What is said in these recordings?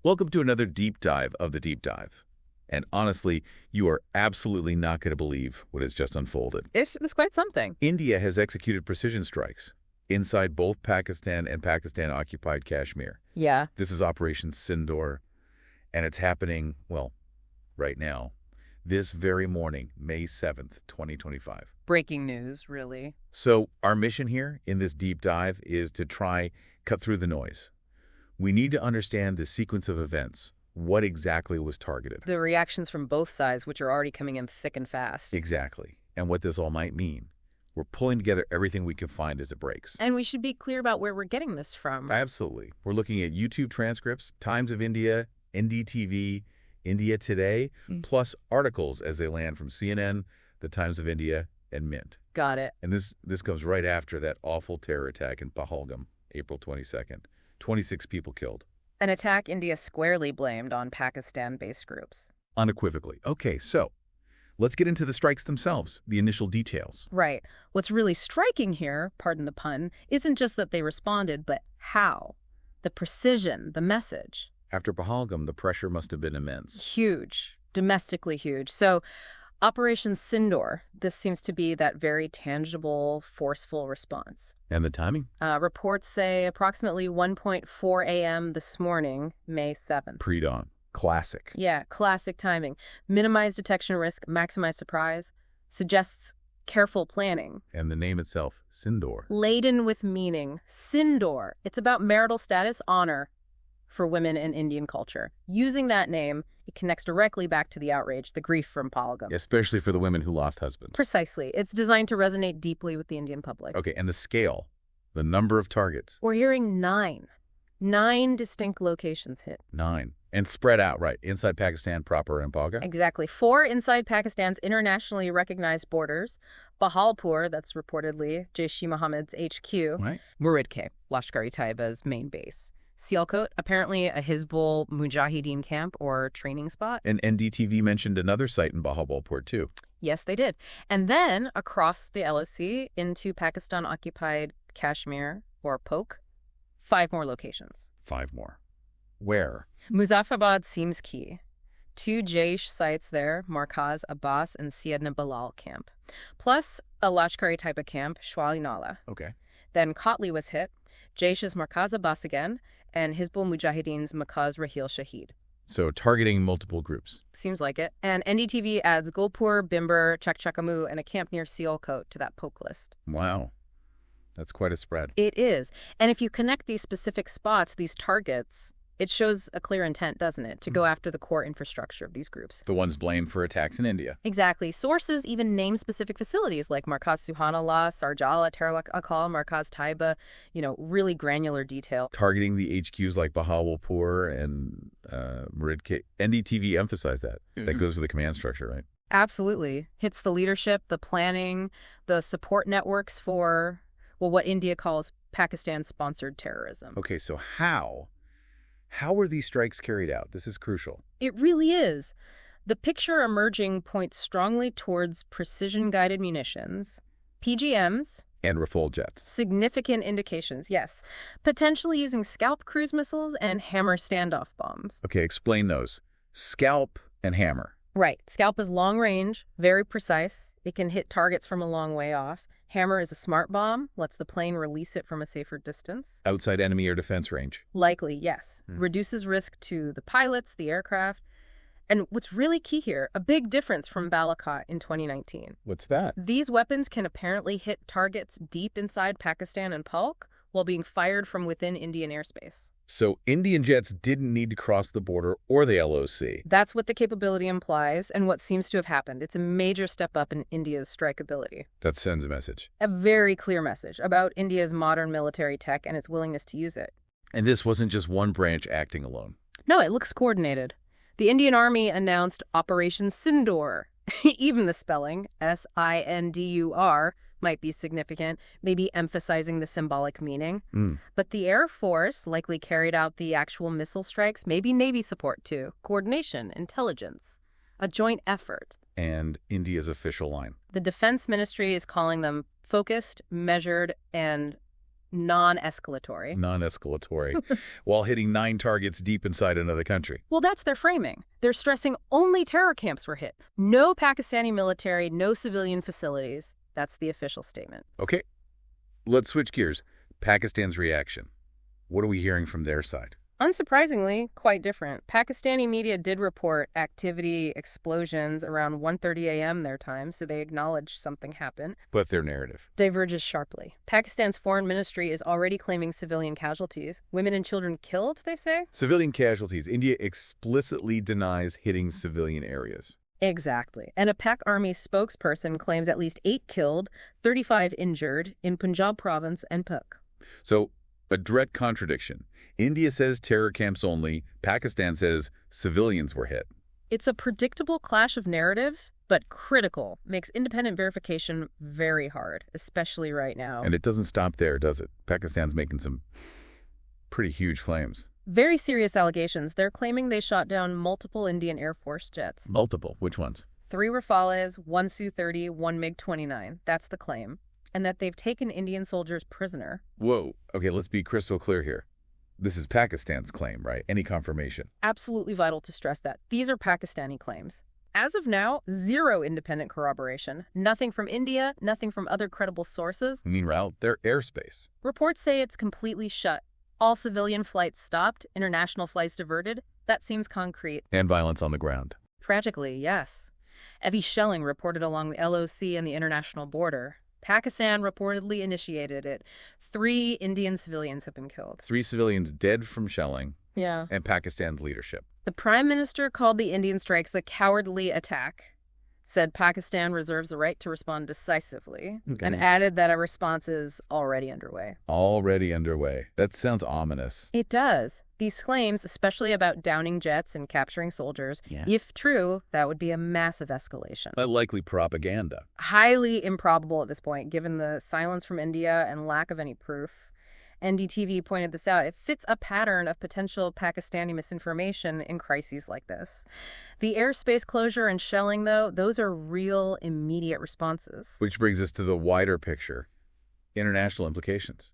Welcome to another deep dive of the deep dive. And honestly, you are absolutely not going to believe what has just unfolded. It was quite something. India has executed precision strikes inside both Pakistan and Pakistan-occupied Kashmir. Yeah. This is Operation Sindoor, and it's happening, well, right now, this very morning, May 7th, 2025. Breaking news, really. So our mission here in this deep dive is to try cut through the noise. We need to understand the sequence of events. What exactly was targeted? The reactions from both sides, which are already coming in thick and fast. Exactly. And what this all might mean. We're pulling together everything we can find as it breaks. And we should be clear about where we're getting this from. Absolutely. We're looking at YouTube transcripts, Times of India, NDTV, India Today, plus articles as they land from CNN, the Times of India, and Mint. Got it. And this comes right after that awful terror attack in Pahalgam, April 22nd. 26 people killed. An attack India squarely blamed on Pakistan-based groups. Unequivocally. Okay, so let's get into the strikes themselves, the initial details. Right. What's really striking here, pardon the pun, isn't just that they responded, but how. The precision, the message. After Pahalgam, the pressure must have been immense. Huge. Domestically huge. So Operation Sindoor, this seems to be that very tangible, forceful response. And the timing? Reports say approximately 1:04 a.m. this morning, May 7th. Pre-dawn. Classic. Yeah, classic timing. Minimize detection risk, maximize surprise. Suggests careful planning. And the name itself, Sindoor. Laden with meaning. Sindoor. It's about marital status, honor for women in Indian culture. Using that name, it connects directly back to the outrage, the grief from Pahalgam. Especially for the women who lost husbands. Precisely. It's designed to resonate deeply with the Indian public. Okay, and the scale, the number of targets. We're hearing 9. 9 distinct locations hit. 9. And spread out, right, inside Pakistan proper and Pahalgam? Exactly. 4 inside Pakistan's internationally recognized borders. Bahalpur, that's reportedly Jaish-e-Mohammed's HQ. Right. Muridke, Lashkar-e-Taiba's main base. Sialkot, apparently a Hizbul Mujahideen camp or training spot. And NDTV mentioned another site in Bahalpur, too. Yes, they did. And then across the LOC into Pakistan-occupied Kashmir, or POK, 5 more locations. 5 more. Where? Muzaffarabad seems key. 2 Jaish sites there, Markaz Abbas and Syedna Bilal camp. Plus a Lashkar-e-Taiba camp, Shwali Nala. Okay. Then Kotli was hit, Jaish's Markaz Abbas again, and Hizbul Mujahideen's Markaz Rahil Shahid. So targeting multiple groups. Seems like it. And NDTV adds Gulpur, Bimber, Chakchakamu, and a camp near Sialkot to that poke list. Wow. That's quite a spread. It is. And if you connect these specific spots, these targets, it shows a clear intent, doesn't it, to go after the core infrastructure of these groups. The ones blamed for attacks in India. Exactly. Sources even name specific facilities like Markaz Subhanallah, Sarjala, Terlak Akal, Markaz Taiba, really granular detail. Targeting the HQs like Bahawalpur and Muridke. NDTV emphasized that. That goes with the command structure, right? Absolutely. Hits the leadership, the planning, the support networks for, what India calls Pakistan-sponsored terrorism. Okay, so how were these strikes carried out? This is crucial. It really is. The picture emerging points strongly towards precision-guided munitions, PGMs, And Rafale jets. significant indications, yes, potentially using Scalp cruise missiles and Hammer standoff bombs. Okay, explain those. Scalp and Hammer. Right. Scalp is long range, very precise. It can hit targets from a long way off. Hammer is a smart bomb, lets the plane release it from a safer distance. Outside enemy or defense range. Likely, yes. Reduces risk to the pilots, the aircraft. And what's really key here, a big difference from Balakot in 2019. What's that? These weapons can apparently hit targets deep inside Pakistan and Palk while being fired from within Indian airspace. So Indian jets didn't need to cross the border or the LOC. That's what the capability implies and what seems to have happened. It's a major step up in India's strike ability. That sends a message. A very clear message about India's modern military tech and its willingness to use it. And this wasn't just one branch acting alone. No, it looks coordinated. The Indian Army announced Operation Sindoor. Even the spelling, S-I-N-D-U-R, might be significant, maybe emphasizing the symbolic meaning. But the Air Force likely carried out the actual missile strikes, maybe Navy support too. Coordination, intelligence, a joint effort. And India's official line. The Defense Ministry is calling them focused, measured, and non-escalatory. Non-escalatory, while hitting 9 targets deep inside another country. Well, that's their framing. They're stressing only terror camps were hit. No Pakistani military, no civilian facilities. That's the official statement. Okay, let's switch gears. Pakistan's reaction. What are we hearing from their side? Unsurprisingly, quite different. Pakistani media did report activity, explosions around 1:30 a.m. their time, so they acknowledge something happened. But their narrative Diverges sharply. Pakistan's foreign ministry is already claiming civilian casualties. Women and children killed, they say? Civilian casualties. India explicitly denies hitting civilian areas. Exactly. And a Pak army spokesperson claims at least 8 killed, 35 injured in Punjab province and Pak. So, a direct contradiction. India says terror camps only. Pakistan says civilians were hit. It's a predictable clash of narratives, but critical. Makes independent verification very hard, especially right now. And it doesn't stop there, does it? Pakistan's making some pretty huge claims. Very serious allegations. They're claiming they shot down multiple Indian Air Force jets. Multiple. Which ones? 3 Rafales, 1 Su-30, 1 MiG-29. That's the claim. And that they've taken Indian soldiers prisoner. Whoa. Okay, let's be crystal clear here. This is Pakistan's claim, right? Any confirmation? Absolutely vital to stress that. These are Pakistani claims. As of now, 0 independent corroboration. Nothing from India, nothing from other credible sources. Meanwhile, their airspace. Reports say it's completely shut. All civilian flights stopped, international flights diverted. That seems concrete. And violence on the ground. Tragically, yes. Heavy shelling reported along the LOC and the international border. Pakistan reportedly initiated it. 3 Indian civilians have been killed. 3 civilians dead from shelling. Yeah. And Pakistan's leadership. The Prime Minister called the Indian strikes a cowardly attack, said Pakistan reserves the right to respond decisively, and added that a response is already underway. Already underway. That sounds ominous. It does. These claims, especially about downing jets and capturing soldiers, if true, that would be a massive escalation. But likely propaganda. Highly improbable at this point, given the silence from India and lack of any proof. NDTV pointed this out. It fits a pattern of potential Pakistani misinformation in crises like this. The airspace closure and shelling, though, those are real, immediate responses. Which brings us to the wider picture. International implications.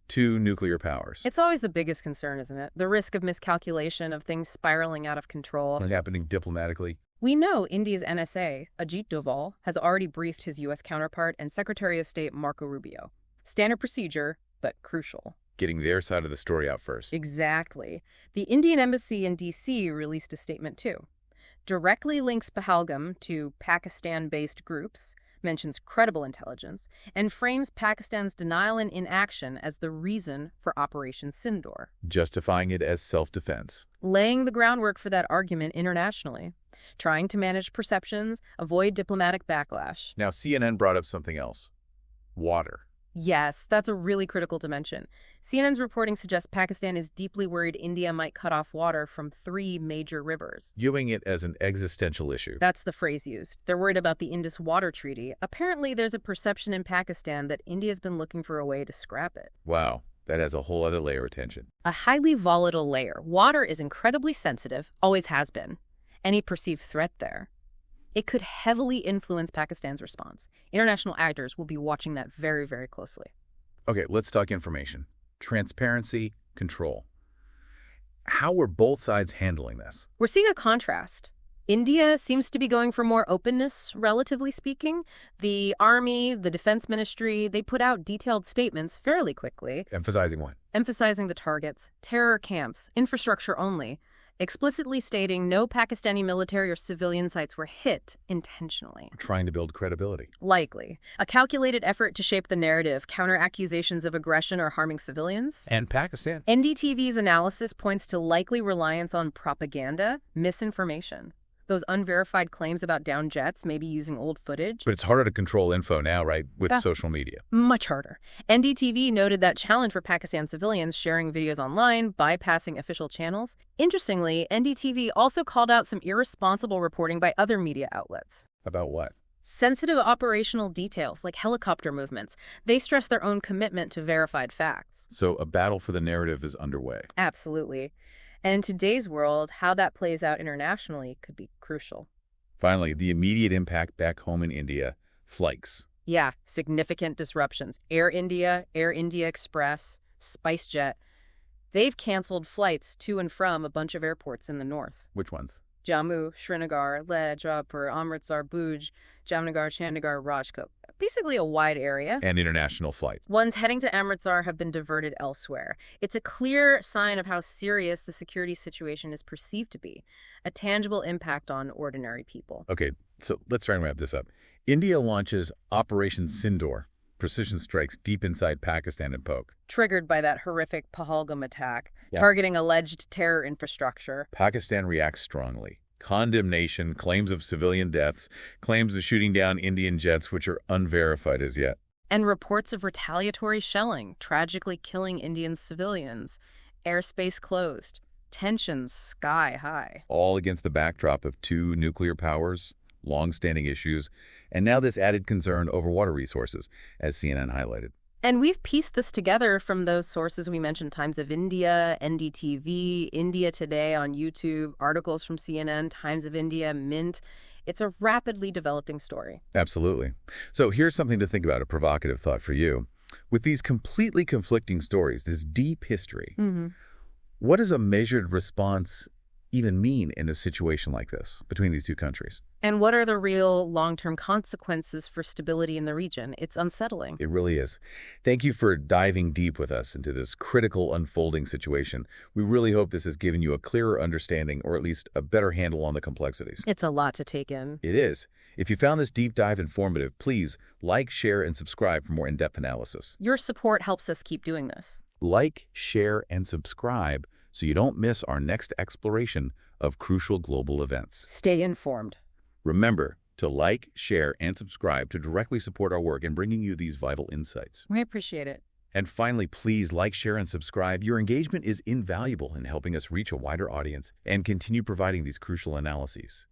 2 nuclear powers. It's always the biggest concern, isn't it? The risk of miscalculation, of things spiraling out of control. And happening diplomatically. We know India's NSA, Ajit Doval, has already briefed his U.S. counterpart and Secretary of State Marco Rubio. Standard procedure, but crucial. Getting their side of the story out first. Exactly. The Indian embassy in D.C. released a statement, too. Directly links Pahalgam to Pakistan-based groups, mentions credible intelligence, and frames Pakistan's denial and inaction as the reason for Operation Sindoor. Justifying it as self-defense. Laying the groundwork for that argument internationally. Trying to manage perceptions, avoid diplomatic backlash. Now, CNN brought up something else. Water. Yes, that's a really critical dimension. CNN's reporting suggests Pakistan is deeply worried India might cut off water from 3 major rivers. Viewing it as an existential issue. That's the phrase used. They're worried about the Indus Water Treaty. Apparently, there's a perception in Pakistan that India's been looking for a way to scrap it. Wow, that has a whole other layer of tension. A highly volatile layer. Water is incredibly sensitive, always has been. Any perceived threat there. It could heavily influence Pakistan's response. International actors will be watching that very, very closely. Okay, let's talk information. Transparency, control. How are both sides handling this? We're seeing a contrast. India seems to be going for more openness, relatively speaking. The army, the defense ministry, they put out detailed statements fairly quickly. Emphasizing what? Emphasizing the targets, terror camps, infrastructure only. Explicitly stating no Pakistani military or civilian sites were hit intentionally. Trying to build credibility. Likely. A calculated effort to shape the narrative, counter accusations of aggression or harming civilians. And Pakistan. NDTV's analysis points to likely reliance on propaganda, misinformation. Those unverified claims about downed jets, maybe using old footage. But it's harder to control info now, right, with social media. Much harder. NDTV noted that challenge for Pakistan civilians sharing videos online, bypassing official channels. Interestingly, NDTV also called out some irresponsible reporting by other media outlets. About what? Sensitive operational details, like helicopter movements. They stress their own commitment to verified facts. So a battle for the narrative is underway. Absolutely. And in today's world, how that plays out internationally could be crucial. Finally, the immediate impact back home in India, flights. Yeah, significant disruptions. Air India, Air India Express, SpiceJet, they've canceled flights to and from a bunch of airports in the north. Which ones? Jammu, Srinagar, Leh, Jaipur, Amritsar, Bhuj, Jamnagar, Chandigarh, Rajkot. Basically a wide area. And international flights. Ones heading to Amritsar have been diverted elsewhere. It's a clear sign of how serious the security situation is perceived to be, a tangible impact on ordinary people. Okay, so let's try and wrap this up. India launches Operation Sindoor, precision strikes deep inside Pakistan and Poke. Triggered by that horrific Pahalgam attack, targeting alleged terror infrastructure. Pakistan reacts strongly. Condemnation, claims of civilian deaths, claims of shooting down Indian jets, which are unverified as yet. And reports of retaliatory shelling, tragically killing Indian civilians. Airspace closed. Tensions sky high. All against the backdrop of two nuclear powers, long-standing issues, and now this added concern over water resources, as CNN highlighted. And we've pieced this together from those sources we mentioned, Times of India, NDTV, India Today on YouTube, articles from CNN, Times of India, Mint. It's a rapidly developing story. Absolutely. So here's something to think about, a provocative thought for you. With these completely conflicting stories, this deep history, what does a measured response even mean in a situation like this between these two countries? And what are the real long-term consequences for stability in the region? It's unsettling. It really is. Thank you for diving deep with us into this critical unfolding situation. We really hope this has given you a clearer understanding, or at least a better handle on the complexities. It's a lot to take in. It is. If you found this deep dive informative, please like, share, and subscribe for more in-depth analysis. Your support helps us keep doing this. Like, share, and subscribe so you don't miss our next exploration of crucial global events. Stay informed. Remember to like, share, and subscribe to directly support our work in bringing you these vital insights. We appreciate it. And finally, please like, share, and subscribe. Your engagement is invaluable in helping us reach a wider audience and continue providing these crucial analyses.